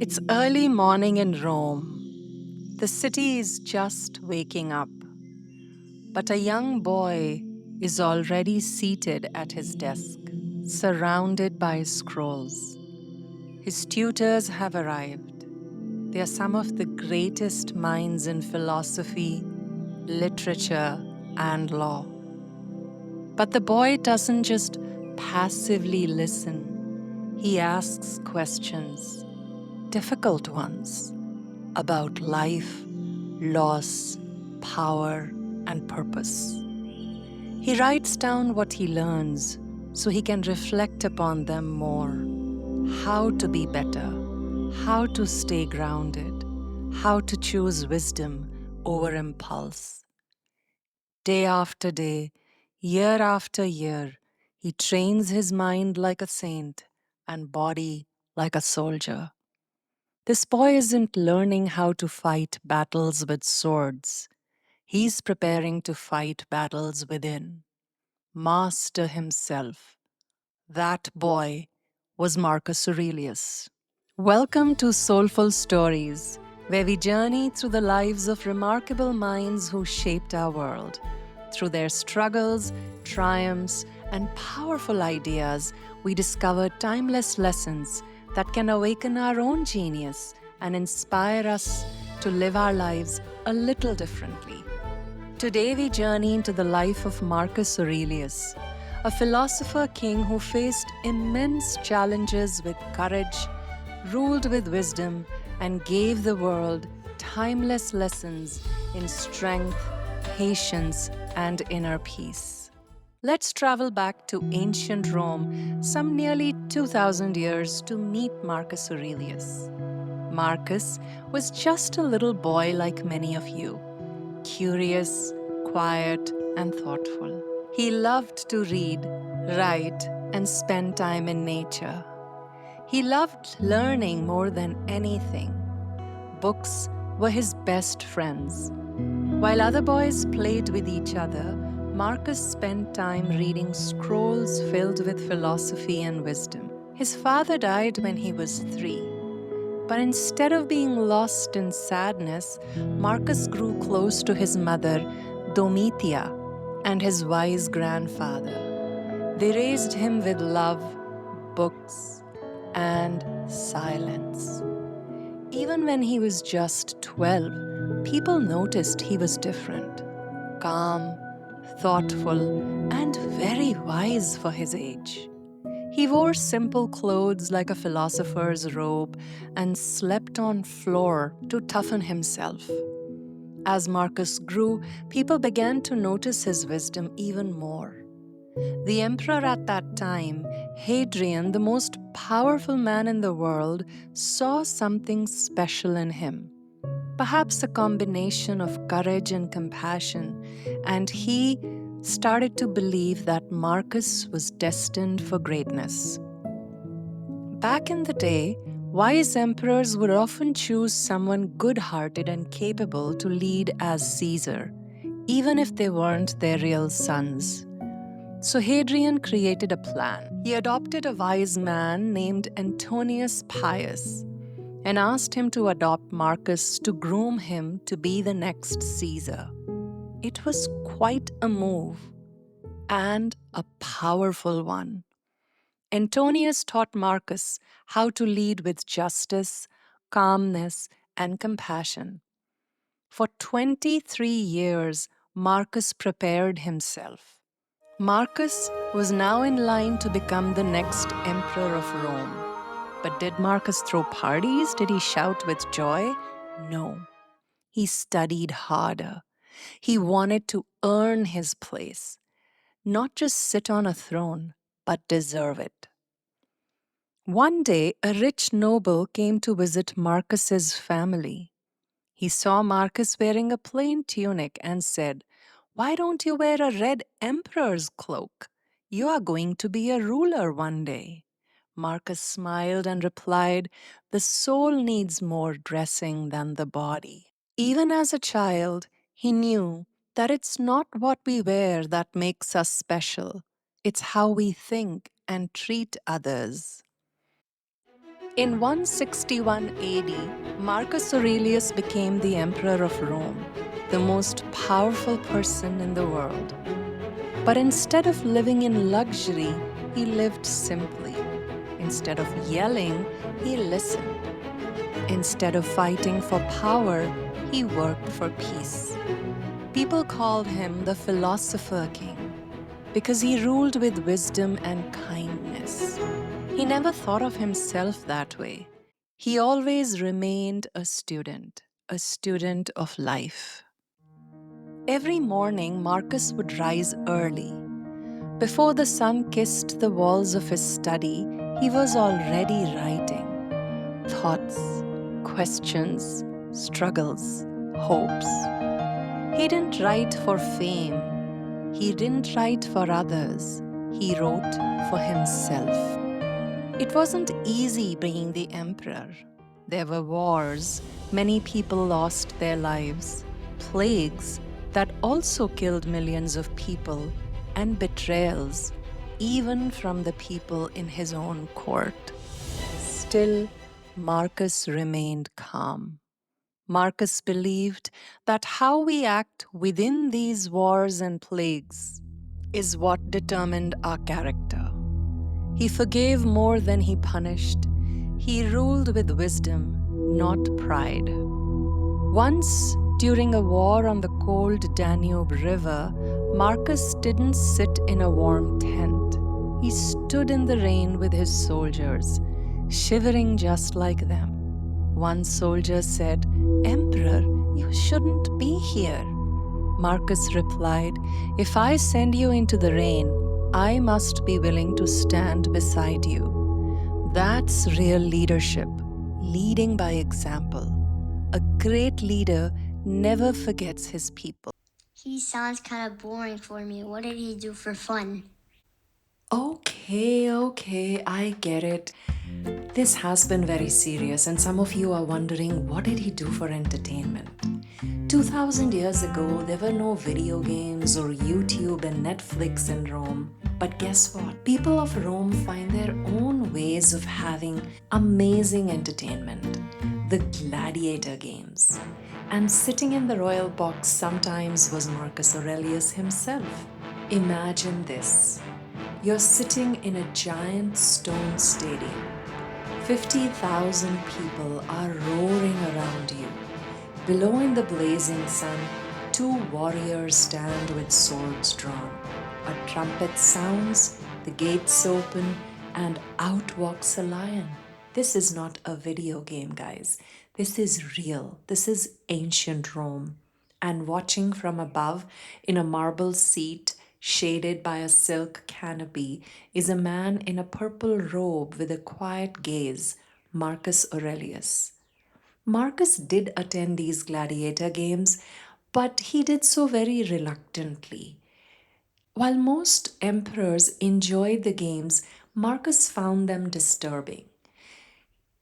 It's early morning in Rome. The city is just waking up, but a young boy is already seated at his desk, surrounded by scrolls. His tutors have arrived. They are some of the greatest minds in philosophy, literature, and law. But the boy doesn't just passively listen, he asks questions, difficult ones, about life, loss, power, and purpose. He writes down what he learns so he can reflect upon them more. How to be better, how to stay grounded, how to choose wisdom over impulse. Day after day, year after year, he trains his mind like a saint and body like a soldier. This boy isn't learning how to fight battles with swords. He's preparing to fight battles within. Master himself. That boy was Marcus Aurelius. Welcome to Soulful Stories, where we journey through the lives of remarkable minds who shaped our world. Through their struggles, triumphs, and powerful ideas, we discover timeless lessons that can awaken our own genius and inspire us to live our lives a little differently. Today, we journey into the life of Marcus Aurelius, a philosopher king who faced immense challenges with courage, ruled with wisdom, and gave the world timeless lessons in strength, patience, and inner peace. Let's travel back to ancient Rome, some nearly 2000 years, to meet Marcus Aurelius. Marcus was just a little boy like many of you, curious, quiet, and thoughtful. He loved to read, write, and spend time in nature. He loved learning more than anything. Books were his best friends. While other boys played with each other, Marcus spent time reading scrolls filled with philosophy and wisdom. His father died when he was 3. But instead of being lost in sadness, Marcus grew close to his mother, Domitia, and his wise grandfather. They raised him with love, books, and silence. Even when he was just 12, people noticed he was different, calm, thoughtful, and very wise for his age. He wore simple clothes like a philosopher's robe and slept on floor to toughen himself. As Marcus grew, people began to notice his wisdom even more. The emperor at that time, Hadrian, the most powerful man in the world, saw something special in him. Perhaps a combination of courage and compassion, and he started to believe that Marcus was destined for greatness. Back in the day, wise emperors would often choose someone good hearted and capable to lead as Caesar, even if they weren't their real sons. So Hadrian created a plan. He adopted a wise man named Antonius Pius and asked him to adopt Marcus to groom him to be the next Caesar. It was quite a move and a powerful one. Antonius taught Marcus how to lead with justice, calmness, and compassion. For 23 years, Marcus prepared himself. Marcus was now in line to become the next emperor of Rome. But did Marcus throw parties? Did he shout with joy? No. He studied harder. He wanted to earn his place, not just sit on a throne, but deserve it. One day, a rich noble came to visit Marcus's family. He saw Marcus wearing a plain tunic and said, "Why don't you wear a red emperor's cloak? You are going to be a ruler one day." Marcus smiled and replied, "The soul needs more dressing than the body." Even as a child, he knew that it's not what we wear that makes us special. It's how we think and treat others. In 161 AD, Marcus Aurelius became the emperor of Rome, the most powerful person in the world. But instead of living in luxury, he lived simply. Instead of yelling, he listened. Instead of fighting for power, he worked for peace. People called him the philosopher king because he ruled with wisdom and kindness. He never thought of himself that way. He always remained a student of life. Every morning, Marcus would rise early. Before the sun kissed the walls of his study, he was already writing thoughts, questions, struggles, hopes. He didn't write for fame. He didn't write for others. He wrote for himself. It wasn't easy being the emperor. There were wars, many people lost their lives, plagues that also killed millions of people, and betrayals, even from the people in his own court. Still, Marcus remained calm. Marcus believed that how we act within these wars and plagues is what determined our character. He forgave more than he punished. He ruled with wisdom, not pride. Once, during a war on the cold Danube River, Marcus didn't sit in a warm tent. He stood in the rain with his soldiers, shivering just like them. One soldier said, "Emperor, you shouldn't be here." Marcus replied, "If I send you into the rain, I must be willing to stand beside you." That's real leadership, leading by example. A great leader never forgets his people. He sounds kind of boring for me. What did he do for fun? Okay, I get it. This has been very serious, and some of you are wondering, what did he do for entertainment? 2000 years ago, there were no video games or YouTube and Netflix in Rome. But guess what? People of Rome find their own ways of having amazing entertainment. The gladiator games. And sitting in the royal box sometimes was Marcus Aurelius himself. Imagine this. You're sitting in a giant stone stadium. 50,000 people are roaring around you. Below in the blazing sun, two warriors stand with swords drawn. A trumpet sounds, the gates open, and out walks a lion. This is not a video game, guys. This is real. This is ancient Rome. And watching from above in a marble seat shaded by a silk canopy is a man in a purple robe with a quiet gaze, Marcus Aurelius. Marcus did attend these gladiator games, but he did so very reluctantly. While most emperors enjoyed the games, Marcus found them disturbing.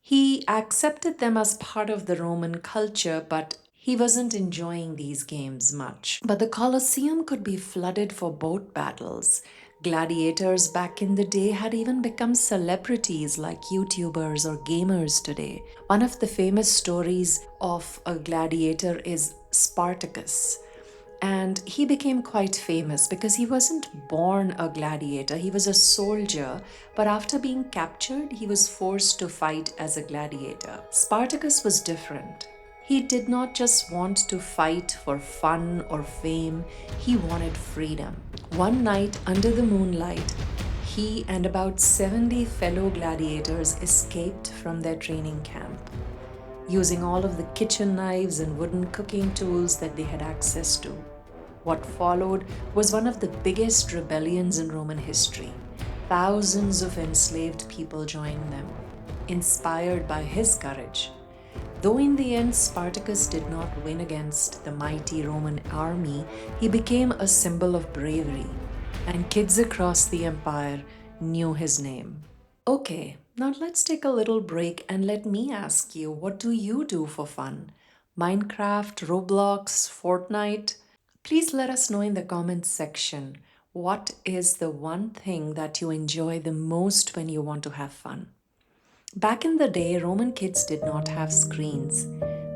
He accepted them as part of the Roman culture, but he wasn't enjoying these games much. But the Colosseum could be flooded for boat battles. Gladiators back in the day had even become celebrities like YouTubers or gamers today. One of the famous stories of a gladiator is Spartacus. And he became quite famous because he wasn't born a gladiator, he was a soldier, but after being captured, he was forced to fight as a gladiator. Spartacus was different. He did not just want to fight for fun or fame, he wanted freedom. One night under the moonlight, he and about 70 fellow gladiators escaped from their training camp. Using all of the kitchen knives and wooden cooking tools that they had access to. What followed was one of the biggest rebellions in Roman history. Thousands of enslaved people joined them, inspired by his courage. Though in the end Spartacus did not win against the mighty Roman army, he became a symbol of bravery, and kids across the empire knew his name. Okay, now let's take a little break and let me ask you, what do you do for fun? Minecraft, Roblox, Fortnite? Please let us know in the comments section, what is the one thing that you enjoy the most when you want to have fun? Back in the day, Roman kids did not have screens.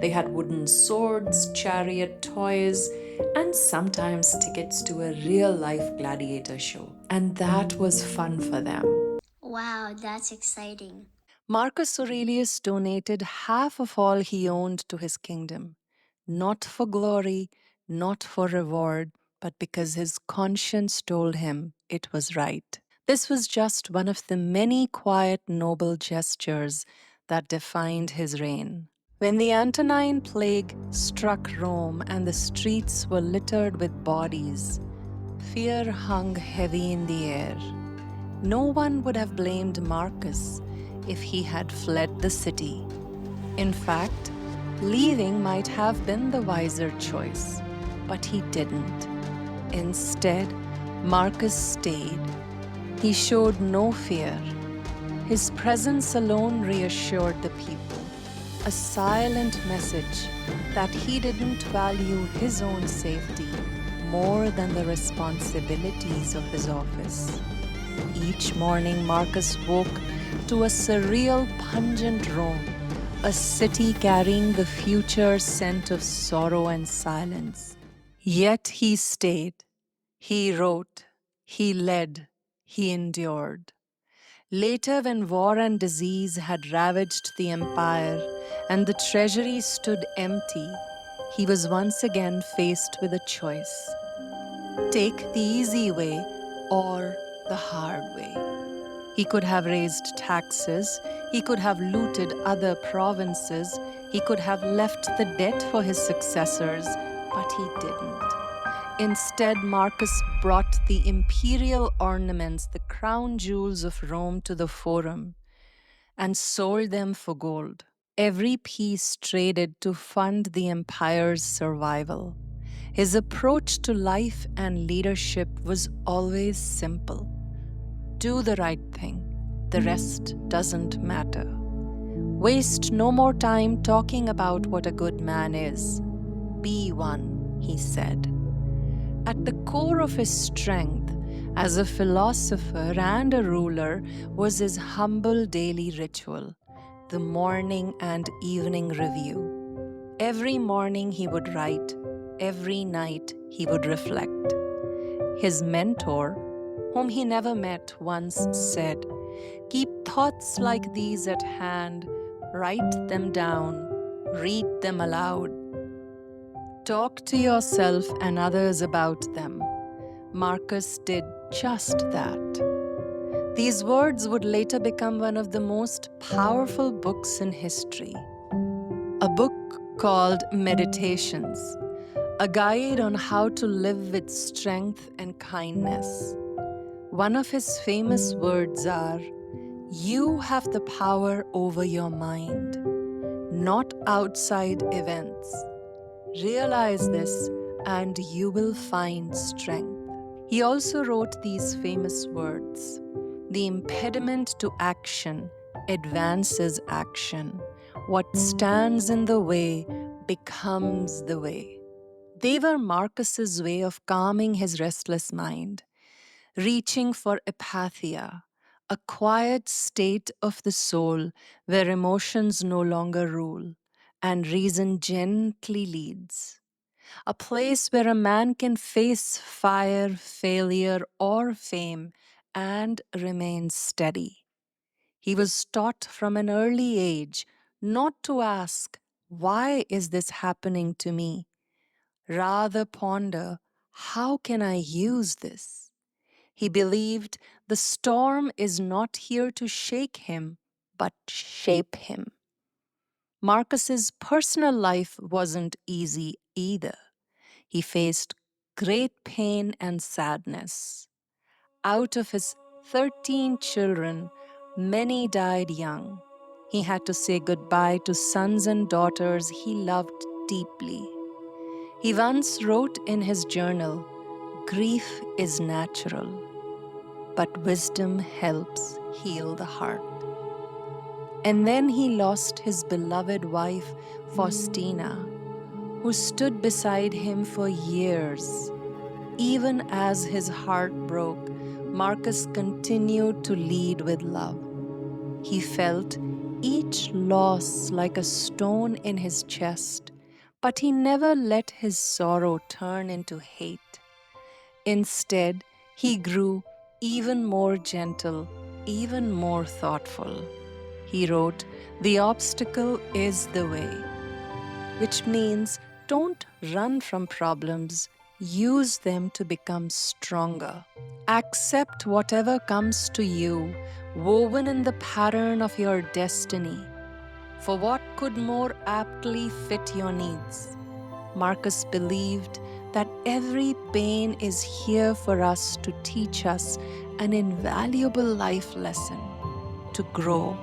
They had wooden swords, chariot toys, and sometimes tickets to a real life gladiator show. And that was fun for them. Wow, that's exciting. Marcus Aurelius donated half of all he owned to his kingdom, not for glory, not for reward, but because his conscience told him it was right. This was just one of the many quiet, noble gestures that defined his reign. When the Antonine Plague struck Rome and the streets were littered with bodies, fear hung heavy in the air. No one would have blamed Marcus if he had fled the city. In fact, leaving might have been the wiser choice, but he didn't. Instead, Marcus stayed. He showed no fear. His presence alone reassured the people, a silent message that he didn't value his own safety more than the responsibilities of his office. Each morning, Marcus woke to a surreal, pungent Rome, a city carrying the future scent of sorrow and silence. Yet he stayed. He wrote. He led. He endured. Later, when war and disease had ravaged the empire and the treasury stood empty, he was once again faced with a choice: take the easy way or the hard way. He could have raised taxes, he could have looted other provinces, he could have left the debt for his successors, but he didn't. Instead, Marcus brought the imperial ornaments, the crown jewels of Rome, to the Forum and sold them for gold. Every piece traded to fund the empire's survival. His approach to life and leadership was always simple: do the right thing, the rest doesn't matter. Waste no more time talking about what a good man is. Be one, he said. At the core of his strength as a philosopher and a ruler was his humble daily ritual, the morning and evening review. Every morning he would write, every night he would reflect. His mentor, whom he never met, once said, "Keep thoughts like these at hand, write them down, read them aloud. Talk to yourself and others about them." Marcus did just that. These words would later become one of the most powerful books in history. A book called Meditations, a guide on how to live with strength and kindness. One of his famous words are, "You have the power over your mind, not outside events. Realize this and you will find strength." He also wrote these famous words: "The impediment to action advances action. What stands in the way becomes the way." They were Marcus's way of calming his restless mind, reaching for apatheia, a quiet state of the soul where emotions no longer rule and reason gently leads. A place where a man can face fire, failure, or fame and remain steady. He was taught from an early age not to ask, "Why is this happening to me?" Rather ponder, "How can I use this?" He believed the storm is not here to shake him, but shape him. Marcus's personal life wasn't easy either. He faced great pain and sadness. Out of his 13 children, many died young. He had to say goodbye to sons and daughters he loved deeply. He once wrote in his journal, "Grief is natural, but wisdom helps heal the heart." And then he lost his beloved wife, Faustina, who stood beside him for years. Even as his heart broke, Marcus continued to lead with love. He felt each loss like a stone in his chest, but he never let his sorrow turn into hate. Instead, he grew even more gentle, even more thoughtful. He wrote, "The obstacle is the way," which means don't run from problems, use them to become stronger. Accept whatever comes to you, woven in the pattern of your destiny. For what could more aptly fit your needs? Marcus believed that every pain is here for us to teach us an invaluable life lesson, to grow,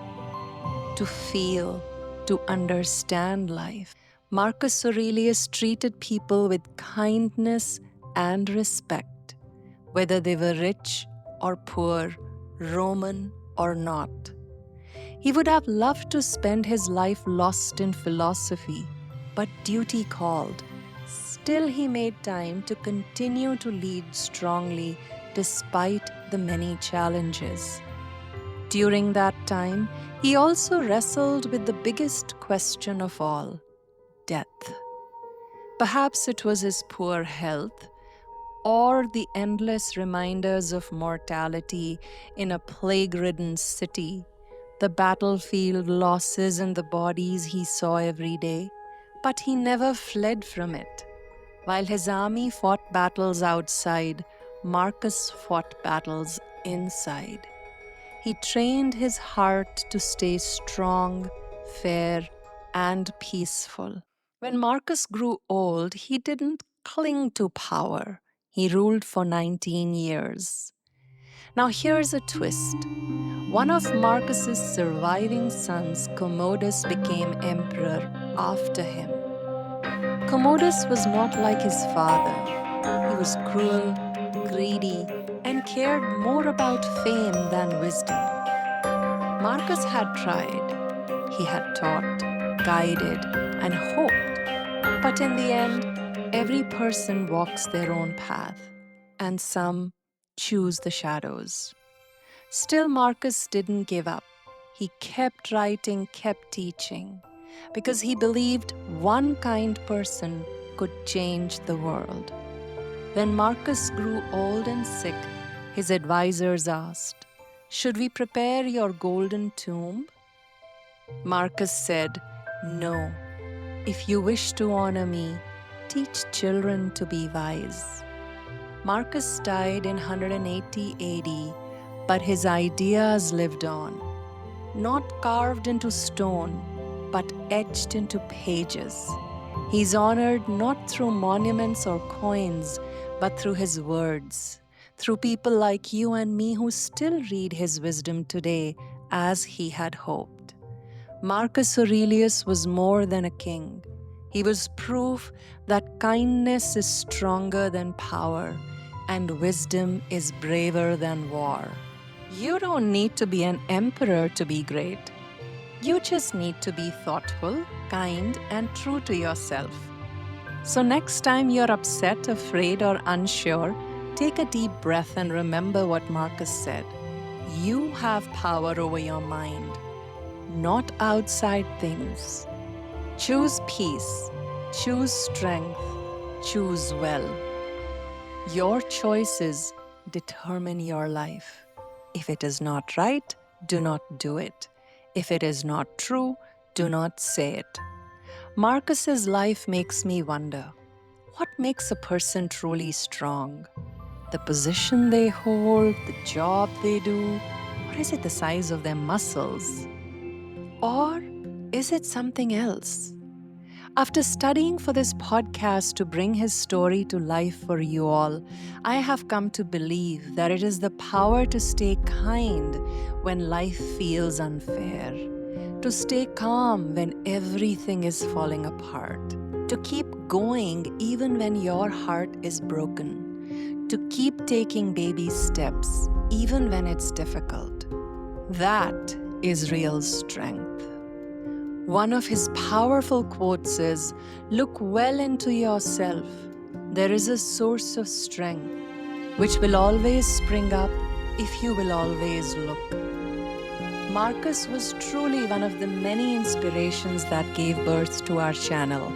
to feel, to understand life. Marcus Aurelius treated people with kindness and respect, whether they were rich or poor, Roman or not. He would have loved to spend his life lost in philosophy, but duty called. Still, he made time to continue to lead strongly despite the many challenges. During that time, he also wrestled with the biggest question of all: death. Perhaps it was his poor health or the endless reminders of mortality in a plague-ridden city, the battlefield losses in the bodies he saw every day, but he never fled from it. While his army fought battles outside, Marcus fought battles inside. He trained his heart to stay strong, fair, and peaceful. When Marcus grew old, he didn't cling to power. He ruled for 19 years. Now, here's a twist. One of Marcus's surviving sons, Commodus, became emperor after him. Commodus was not like his father. He was cruel, greedy, and cared more about fame than wisdom. Marcus had tried. He had taught, guided, and hoped. But in the end, every person walks their own path, and some choose the shadows. Still, Marcus didn't give up. He kept writing, kept teaching, because he believed one kind person could change the world. When Marcus grew old and sick, his advisors asked, "Should we prepare your golden tomb?" Marcus said, "No. If you wish to honor me, teach children to be wise." Marcus died in 180 AD, but his ideas lived on, not carved into stone, but etched into pages. He's honored not through monuments or coins, but through his words, through people like you and me who still read his wisdom today as he had hoped. Marcus Aurelius was more than a king. He was proof that kindness is stronger than power and wisdom is braver than war. You don't need to be an emperor to be great. You just need to be thoughtful, kind, and true to yourself. So next time you're upset, afraid, or unsure, take a deep breath and remember what Marcus said. You have power over your mind, not outside things. Choose peace, choose strength, choose well. Your choices determine your life. If it is not right, do not do it. If it is not true, do not say it. Marcus's life makes me wonder, what makes a person truly strong? The position they hold, the job they do, or is it the size of their muscles? Or is it something else? After studying for this podcast to bring his story to life for you all, I have come to believe that it is the power to stay kind when life feels unfair, to stay calm when everything is falling apart, to keep going even when your heart is broken, to keep taking baby steps even when it's difficult. That is real strength. One of his powerful quotes is, "Look well into yourself. There is a source of strength which will always spring up if you will always look." Marcus was truly one of the many inspirations that gave birth to our channel.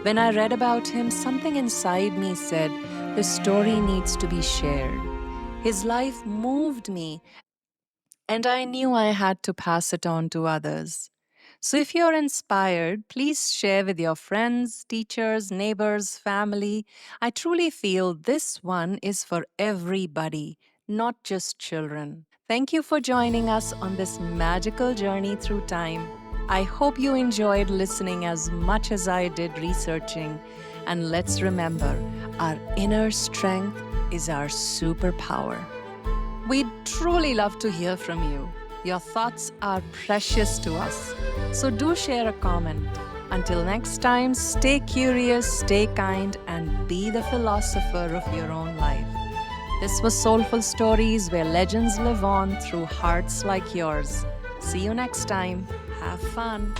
When I read about him, something inside me said, his story needs to be shared. His life moved me, and I knew I had to pass it on to others. So if you're inspired, please share with your friends, teachers, neighbors, family. I truly feel this one is for everybody, not just children. Thank you for joining us on this magical journey through time. I hope you enjoyed listening as much as I did researching. And let's remember, our inner strength is our superpower. We'd truly love to hear from you. Your thoughts are precious to us. So do share a comment. Until next time, stay curious, stay kind, and be the philosopher of your own life. This was Soulful Stories, where legends live on through hearts like yours. See you next time. Have fun.